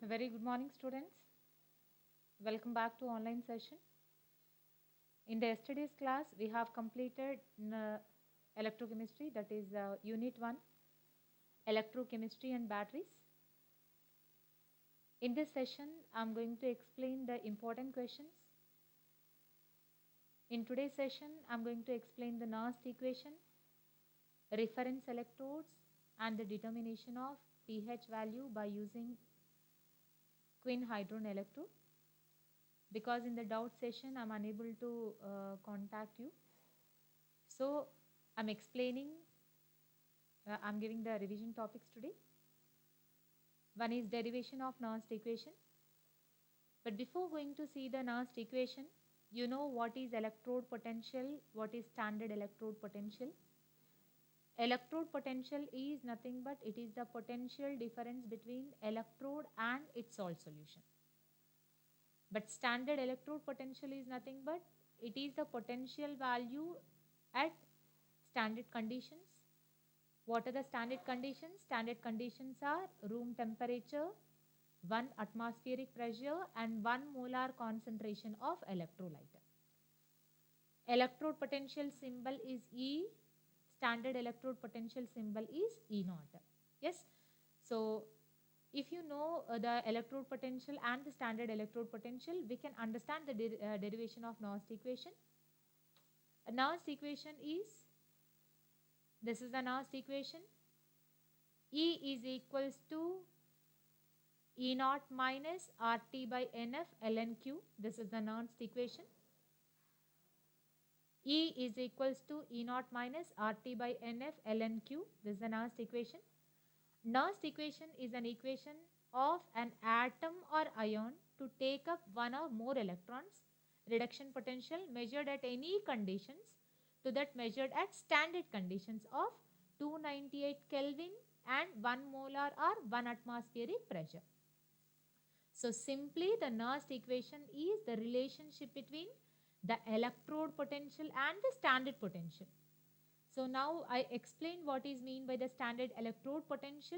Very good morning, students. Welcome back to online session. In the yesterday's class, we have completed electrochemistry, that is unit 1, electrochemistry and batteries. In this session, I'm going to explain the important questions. In today's session, I'm going to explain the Nernst equation, reference electrodes, and the determination of pH value by using quinhydron electrode. Because in the doubt session, I'm unable to contact you. So, I'm explaining, I'm giving the revision topics today. One is derivation of Nernst equation. But before going to see the Nernst equation, you know what is electrode potential, what is standard electrode potential. Electrode potential is nothing but it is the potential difference between electrode and its salt solution. But standard electrode potential is nothing but it is the potential value at standard conditions. What are the standard conditions? Standard conditions are room temperature, 1 atmospheric pressure and 1 molar concentration of electrolyte. Electrode potential symbol is E. Standard electrode potential symbol is E naught. Yes. So, if you know the electrode potential and the standard electrode potential, we can understand the derivation of Nernst equation. Nernst equation is, this is the Nernst equation. E is equals to E naught minus RT by NF ln Q. This is the Nernst equation. E is equals to E naught minus RT by NF ln Q. This is the Nernst equation. Nernst equation is an equation of an atom or ion to take up one or more electrons. Reduction potential measured at any conditions to that measured at standard conditions of 298 Kelvin and 1 molar or 1 atmospheric pressure. So simply the Nernst equation is the relationship between the electrode potential and the standard potential. So now I explain what is mean by the standard electrode potential.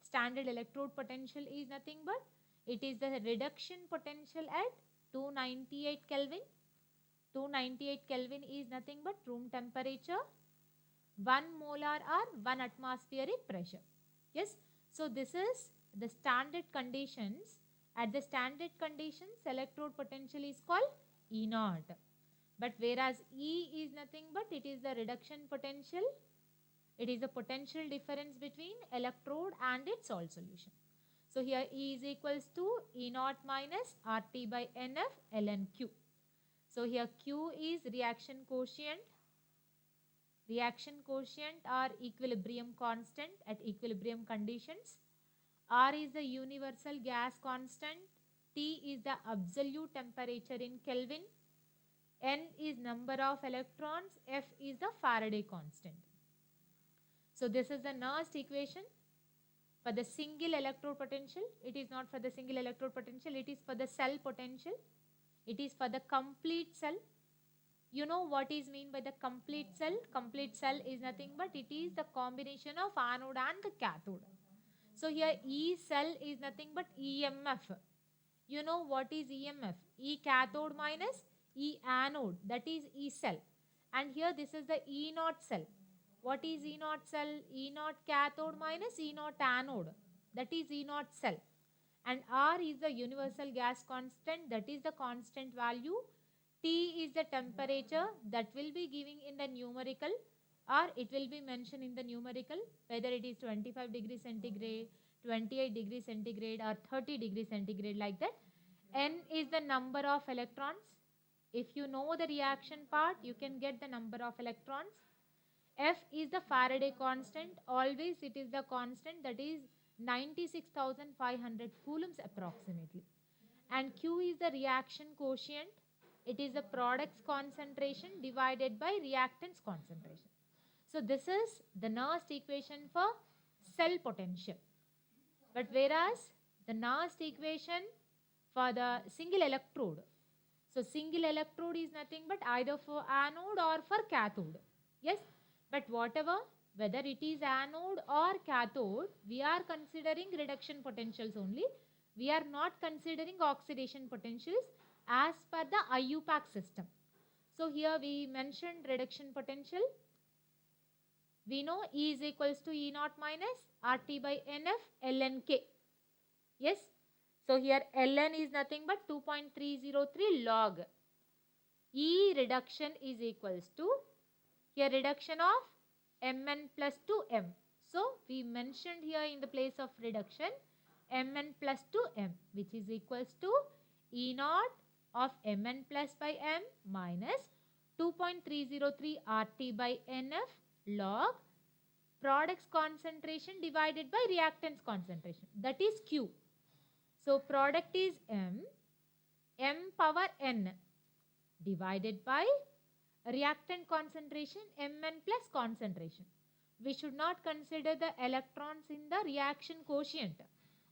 Standard electrode potential is nothing but it is the reduction potential at 298 Kelvin. 298 Kelvin is nothing but room temperature, 1 molar or 1 atmospheric pressure. Yes. So this is the standard conditions. At the standard conditions, electrode potential is called E naught. But whereas E is nothing but it is the reduction potential. It is the potential difference between electrode and its salt solution. So here E is equals to E naught minus RT by NF ln Q. So here Q is reaction quotient. Reaction quotient or equilibrium constant at equilibrium conditions. R is the universal gas constant. T is the absolute temperature in Kelvin. N is number of electrons. F is the Faraday constant. So this is the Nernst equation for the single electrode potential. It is not for the single electrode potential. It is for the cell potential. It is for the complete cell. You know what is mean by the complete cell? Complete cell is nothing but it is the combination of anode and the cathode. So here E cell is nothing but EMF. You know what is EMF? E cathode minus E anode, that is E cell. And here this is the E naught cell. What is E naught cell? E naught cathode minus E naught anode, that is E naught cell. And R is the universal gas constant, that is the constant value. T is the temperature that will be giving in the numerical, or it will be mentioned in the numerical, whether it is 25 degrees centigrade, 28 degrees centigrade or 30 degrees centigrade, like that. N is the number of electrons. If you know the reaction part, you can get the number of electrons. F is the Faraday constant. Always it is the constant, that is 96,500 coulombs approximately. And Q is the reaction quotient. It is the product's concentration divided by reactant's concentration. So this is the Nernst equation for cell potential. But whereas the Nernst equation for the single electrode. So single electrode is nothing but either for anode or for cathode. Yes. But whatever, whether it is anode or cathode, we are considering reduction potentials only. We are not considering oxidation potentials as per the IUPAC system. So here we mentioned reduction potential. We know E is equals to E naught minus RT by NF ln K. Yes. So here ln is nothing but 2.303 log. E reduction is equals to, here reduction of Mn plus 2M. So we mentioned here in the place of reduction Mn plus 2M, which is equals to E naught of Mn plus by M minus 2.303 RT by NF log products concentration divided by reactants concentration, that is Q. So product is M power N divided by reactant concentration Mn plus concentration. We should not consider the electrons in the reaction quotient.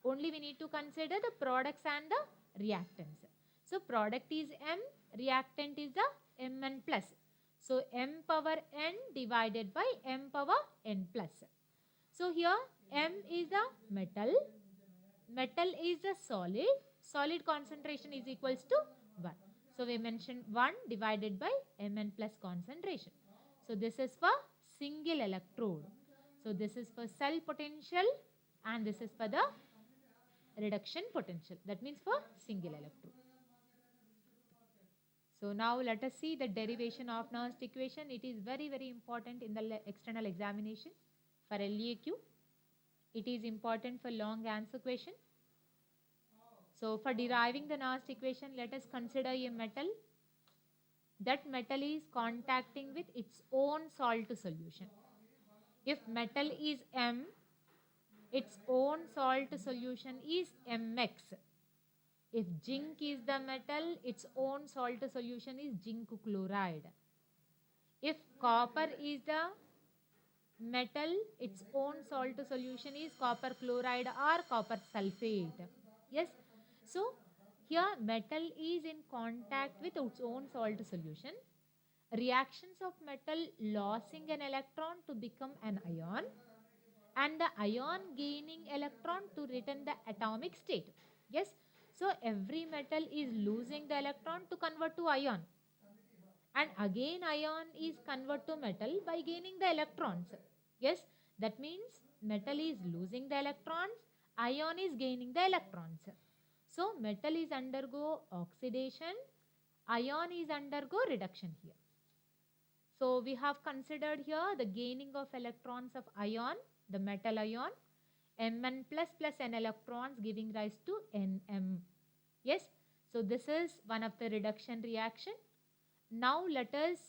Only we need to consider the products and the reactants. So product is M, reactant is the Mn plus. So M power N divided by M power N plus. So here M is the metal, metal is the solid, solid concentration is equals to 1. So we mentioned 1 divided by Mn plus concentration. So this is for single electrode. So this is for cell potential and this is for the reduction potential. That means for single electrode. So now let us see the derivation of Nernst equation. It is very, very important in the external examination for LEAQ. It is important for long answer question. So for deriving the Nernst equation, let us consider a metal. That metal is contacting with its own salt solution. If metal is M, its own salt solution is Mx. If zinc is the metal, its own salt solution is zinc chloride. If copper is the metal, its own salt solution is copper chloride or copper sulfate. Yes. So here metal is in contact with its own salt solution. Reactions of metal losing an electron to become an ion and the ion gaining electron to return the atomic state. Yes. So every metal is losing the electron to convert to ion. And again ion is converted to metal by gaining the electrons. Yes. That means metal is losing the electrons, ion is gaining the electrons. So metal is undergo oxidation, ion is undergo reduction here. So we have considered here the gaining of electrons of ion, the metal ion, Mn plus plus n electrons giving rise to Nm. Yes. So this is one of the reduction reaction. Now let us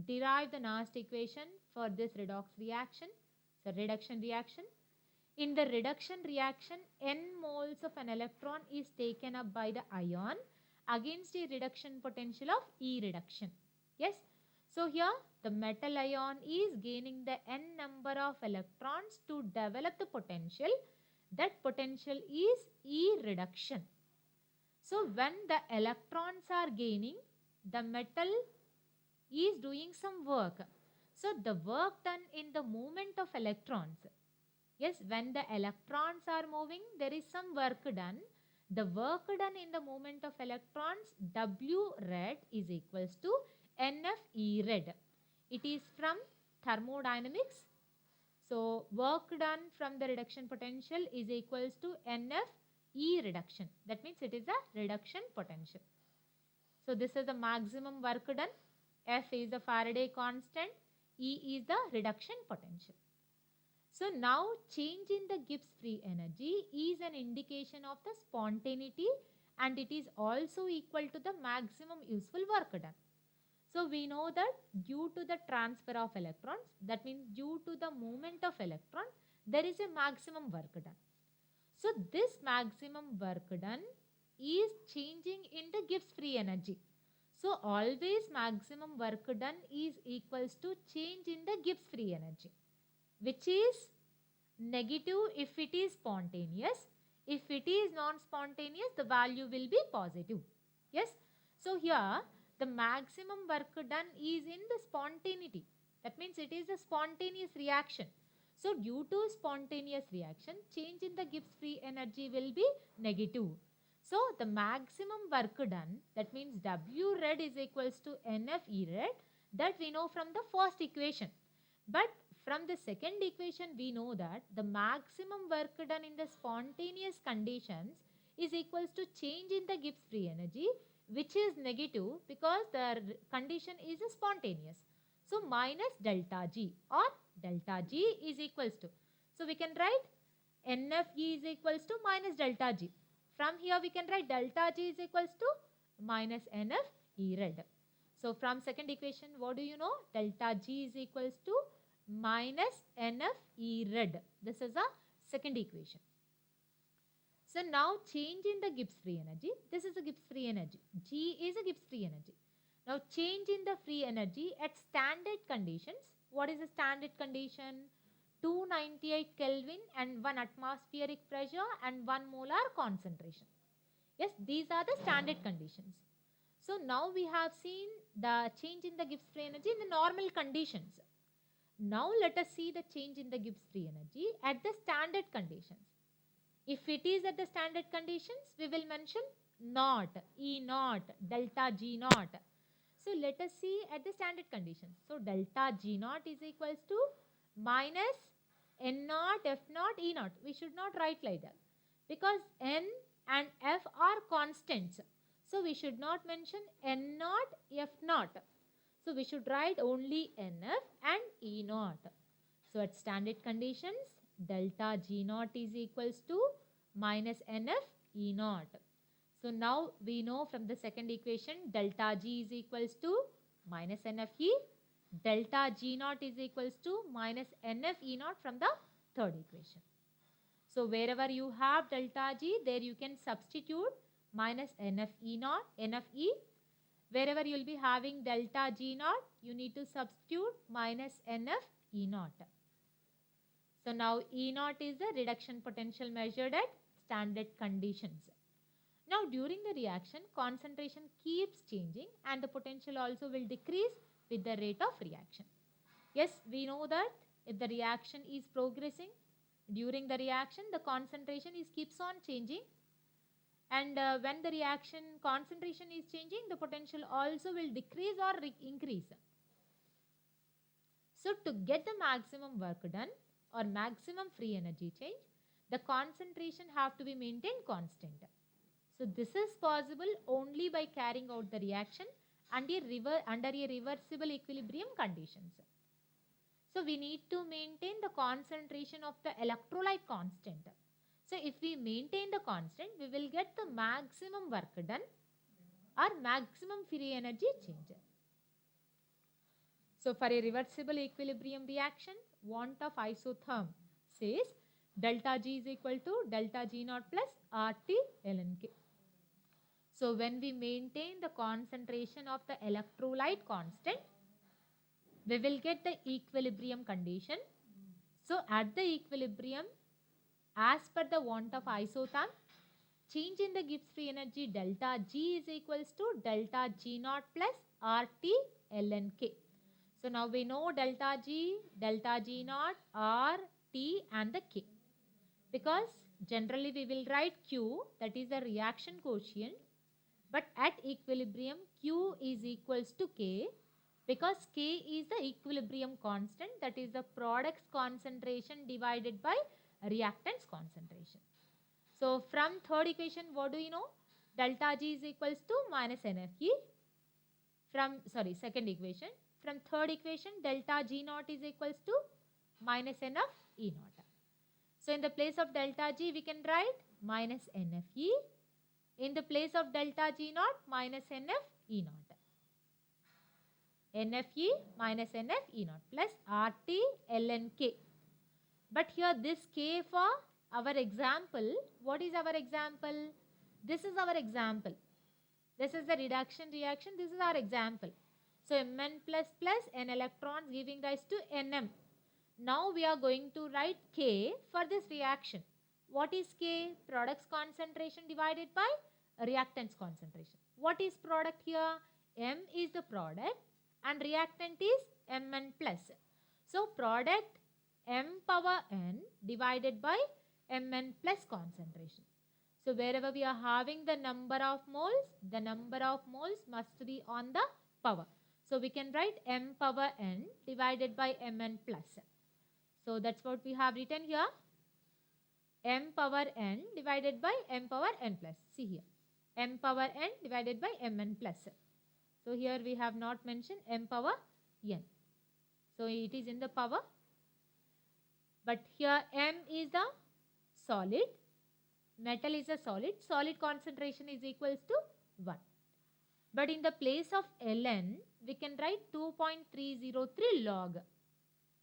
derive the Nernst equation for this redox reaction. So reduction reaction. In the reduction reaction, n moles of an electron is taken up by the ion against a reduction potential of E reduction. Yes. So here the metal ion is gaining the n number of electrons to develop the potential. That potential is E reduction. So when the electrons are gaining, the metal is doing some work. So the work done in the movement of electrons. Yes, when the electrons are moving, there is some work done. The work done in the movement of electrons, W red is equals to NF E red. It is from thermodynamics. So work done from the reduction potential is equals to NF E reduction. That means it is a reduction potential. So this is the maximum work done. F is the Faraday constant. E is the reduction potential. So now change in the Gibbs free energy is an indication of the spontaneity and it is also equal to the maximum useful work done. So we know that due to the transfer of electrons, that means due to the movement of electron, there is a maximum work done. So this maximum work done is changing in the Gibbs free energy. So always maximum work done is equals to change in the Gibbs free energy, which is negative if it is spontaneous. If it is non-spontaneous, the value will be positive. Yes. So here the maximum work done is in the spontaneity. That means it is a spontaneous reaction. So due to spontaneous reaction, change in the Gibbs free energy will be negative. So the maximum work done, that means W red is equals to NF E red, that we know from the first equation. But from the second equation, we know that the maximum work done in the spontaneous conditions is equals to change in the Gibbs free energy, which is negative because the condition is spontaneous. So minus delta G, or delta G is equals to. So we can write NFE is equals to minus delta G. From here we can write delta G is equals to minus NF E red. So from second equation, what do you know? Delta G is equals to minus NF E red. This is a second equation. So now change in the Gibbs free energy. This is a Gibbs free energy. G is a Gibbs free energy. Now change in the free energy at standard conditions. What is the standard condition? 298 Kelvin and 1 atmospheric pressure and 1 molar concentration. Yes, these are the standard conditions. So now we have seen the change in the Gibbs free energy in the normal conditions. Now let us see the change in the Gibbs free energy at the standard conditions. If it is at the standard conditions, we will mention naught, E naught, delta G naught. So let us see at the standard conditions. So delta G naught is equals to minus N naught, F naught, E naught. We should not write like that because N and F are constants. So we should not mention N naught, F naught. So we should write only NF and E naught. So at standard conditions, delta G naught is equals to minus NF E naught. So now we know from the second equation, delta G is equals to minus NFE. Delta G naught is equals to minus NF E naught from the third equation. So wherever you have delta G, there you can substitute minus NF E naught, NFE. Wherever you will be having delta G naught, you need to substitute minus NF E naught. So now E naught is the reduction potential measured at standard conditions. Now during the reaction, concentration keeps changing and the potential also will decrease with the rate of reaction. Yes, we know that if the reaction is progressing, during the reaction the concentration keeps on changing, and when the reaction concentration is changing, the potential also will decrease or increase. So to get the maximum work done or maximum free energy change, the concentration have to be maintained constant. So this is possible only by carrying out the reaction under a reversible equilibrium conditions. So we need to maintain the concentration of the electrolyte constant. So if we maintain the constant, we will get the maximum work done or maximum free energy change. So for a reversible equilibrium reaction, want of isotherm says delta G is equal to delta G naught plus RT ln K. So when we maintain the concentration of the electrolyte constant, we will get the equilibrium condition. So at the equilibrium, as per the want of isotherm, change in the Gibbs free energy delta G is equals to delta G naught plus RT ln K. So now we know delta G naught, R, T and the K. Because generally we will write Q, that is the reaction quotient. But at equilibrium, Q is equals to K because K is the equilibrium constant, that is the product's concentration divided by reactant's concentration. So from third equation, what do you know? Delta G is equals to minus NFE. Second equation. From third equation, delta G naught is equals to minus NF E naught. So in the place of delta G, we can write minus NFE. In the place of delta G naught, minus NF E naught. NFE minus NF E naught plus RT ln K. But here this K for our example, what is our example? This is our example. This is the reduction reaction. This is our example. So Mn plus plus N electrons giving rise to Nm. Now we are going to write K for this reaction. What is K? Product's concentration divided by reactant's concentration. What is product here? M is the product and reactant is Mn plus. So product m power n divided by Mn plus concentration. So wherever we are having the number of moles, the number of moles must be on the power. So we can write m power n divided by Mn plus. So that's what we have written here. M power n divided by m power n plus. See here. M power n divided by Mn plus. So here we have not mentioned m power n. So it is in the power. But here m is the solid. Metal is a solid. Solid concentration is equals to 1. But in the place of Ln, we can write 2.303 log.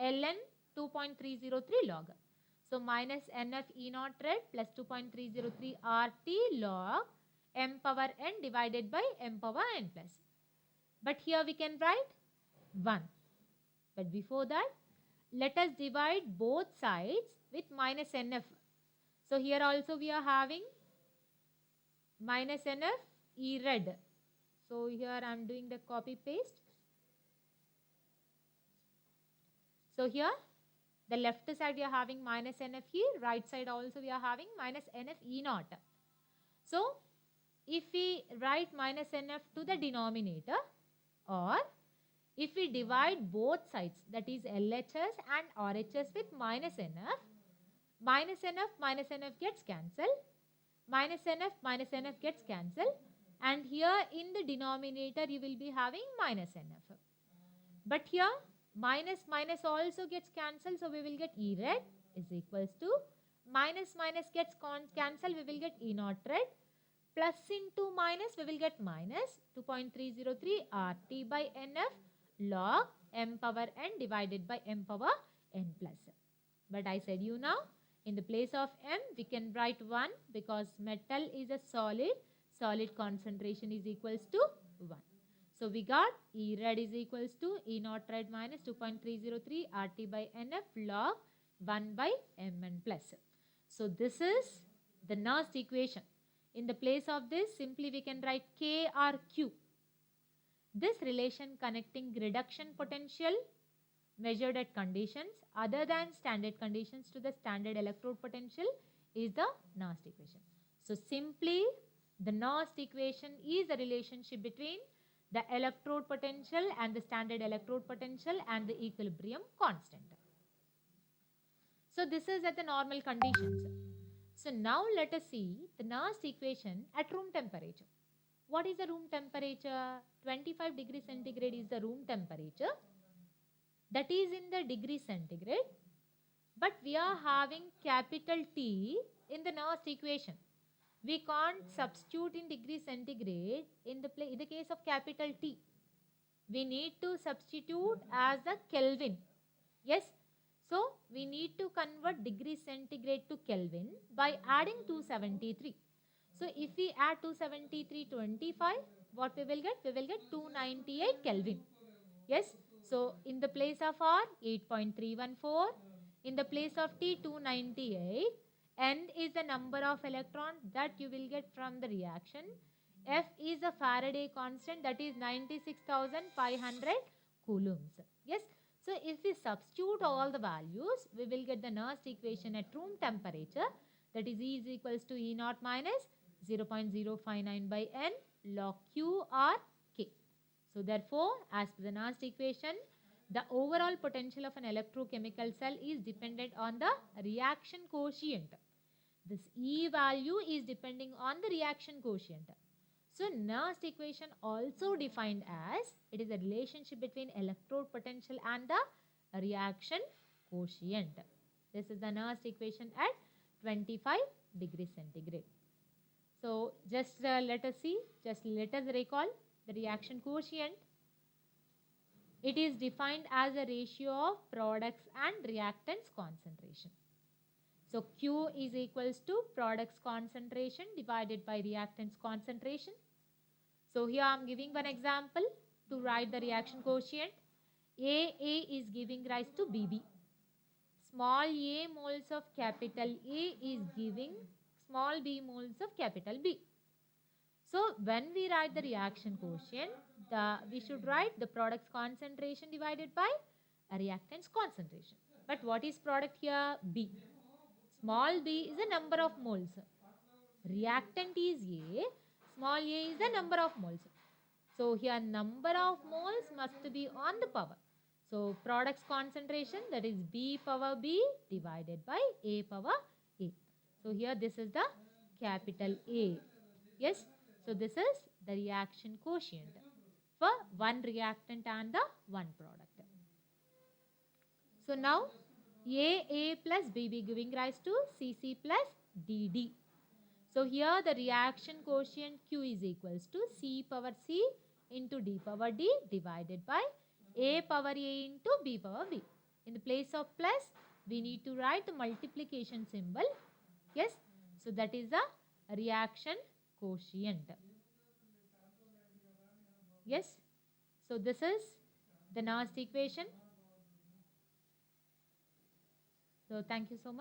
Ln 2.303 log. So minus NF E naught red plus 2.303 RT log m power n divided by m power n plus. But here we can write 1. But before that, let us divide both sides with minus NF. So here also we are having minus NF E red. So here I am doing the copy paste. So here the left side we are having minus NF here, right side also we are having minus NF E naught. So if we write minus NF to the denominator, or if we divide both sides, that is LHS and RHS with minus NF gets cancelled, minus NF gets cancelled, and here in the denominator you will be having minus NF. But here minus also gets cancelled, so we will get E red is equals to minus gets cancelled, we will get E naught red, plus into minus we will get minus 2.303 RT by NF log m power n divided by m power n plus. But I said you now, in the place of m we can write 1 because metal is a solid. Solid concentration is equals to 1. So we got E red is equals to E naught red minus 2.303 RT by NF log 1 by Mn plus. So this is the Nernst equation. In the place of this, simply we can write K or Q. This relation connecting reduction potential measured at conditions other than standard conditions to the standard electrode potential is the Nernst equation. So simply the Nernst equation is a relationship between the electrode potential and the standard electrode potential and the equilibrium constant. So this is at the normal conditions. So now let us see the Nernst equation at room temperature. What is the room temperature? 25 degrees centigrade is the room temperature. That is in the degree centigrade. But we are having capital T in the Nernst equation. We can't substitute in degree centigrade in the case of capital T. We need to substitute as the Kelvin. Yes. So we need to convert degree centigrade to Kelvin by adding 273. So if we add 273 25, what we will get? We will get 298 Kelvin. Yes. So in the place of R 8.314, in the place of T 298, N is the number of electrons that you will get from the reaction. F is the Faraday constant, that is 96,500 coulombs. Yes. So if we substitute all the values, we will get the Nernst equation at room temperature, that is E is equals to E naught minus 0.059 by N log Q R K. So therefore, as per the Nernst equation, the overall potential of an electrochemical cell is dependent on the reaction quotient. This E value is depending on the reaction quotient. So Nernst equation also defined as it is a relationship between electrode potential and the reaction quotient. This is the Nernst equation at 25 degrees centigrade. So just let us see, just let us recall the reaction quotient. It is defined as a ratio of products and reactants concentration. So Q is equals to products concentration divided by reactants concentration. So here I am giving one example to write the reaction quotient. AA is giving rise to BB. Small a moles of capital A is giving small b moles of capital B. So when we write the reaction quotient, we should write the products concentration divided by a reactants concentration. But what is product here? B. Small b is the number of moles. Reactant is A. Small a is the number of moles. So here number of moles must be on the power. So product's concentration, that is B power B divided by A power A. So here this is the capital A. Yes. So this is the reaction quotient for one reactant and the one product. So now A plus BB giving rise to CC plus DD. So here the reaction quotient Q is equals to C power C into D power D divided by A power A into B power B. In the place of plus, we need to write the multiplication symbol. Yes. So that is the reaction quotient. Yes. So this is the Nernst equation. So thank you so much.